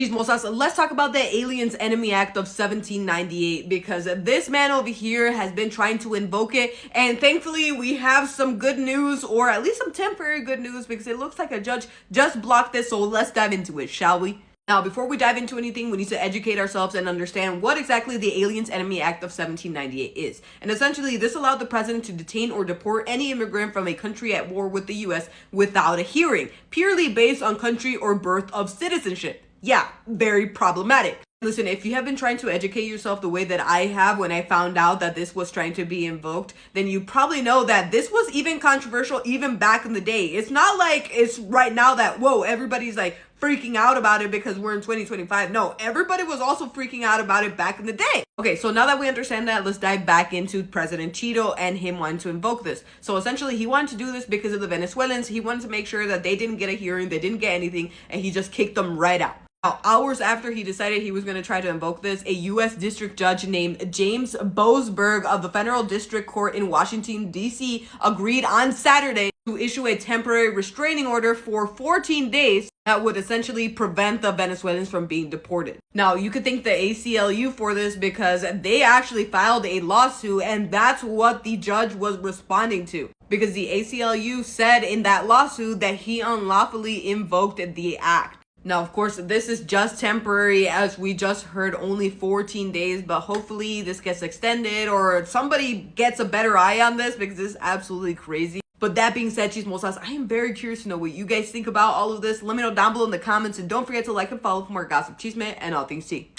Chismosas, let's talk about the Aliens Enemy Act of 1798 because this man over here has been trying to invoke it, and thankfully we have some good news, or at least some temporary good news, because it looks like a judge just blocked this. So let's dive into it, shall we? Now, before we dive into anything, we need to educate ourselves and understand what exactly the Aliens Enemy Act of 1798 is. And essentially, this allowed the president to detain or deport any immigrant from a country at war with the US without a hearing, purely based on country or birth of citizenship. Yeah, very problematic. Listen, if you have been trying to educate yourself the way that I have when I found out that this was trying to be invoked, then you probably know that this was even controversial even back in the day. It's not like it's right now that, whoa, everybody's like freaking out about it because we're in 2025. No, everybody was also freaking out about it back in the day. Okay, so now that we understand that, let's dive back into President Cheetoh and him wanting to invoke this. So essentially, he wanted to do this because of the Venezuelans. He wanted to make sure that they didn't get a hearing, they didn't get anything, and he just kicked them right out. Now, hours after he decided he was going to try to invoke this, a U.S. district judge named James Boasberg of the Federal District Court in Washington, D.C. agreed on Saturday to issue a temporary restraining order for 14 days that would essentially prevent the Venezuelans from being deported. Now, you could thank the ACLU for this because they actually filed a lawsuit, and that's what the judge was responding to. Because the ACLU said in that lawsuit that he unlawfully invoked the act. Now, of course, this is just temporary, as we just heard, only 14 days, but hopefully this gets extended or somebody gets a better eye on this because this is absolutely crazy. But that being said, Chismosas, I am very curious to know what you guys think about all of this. Let me know down below in the comments, and don't forget to like and follow for more gossip, chisme, and all things tea.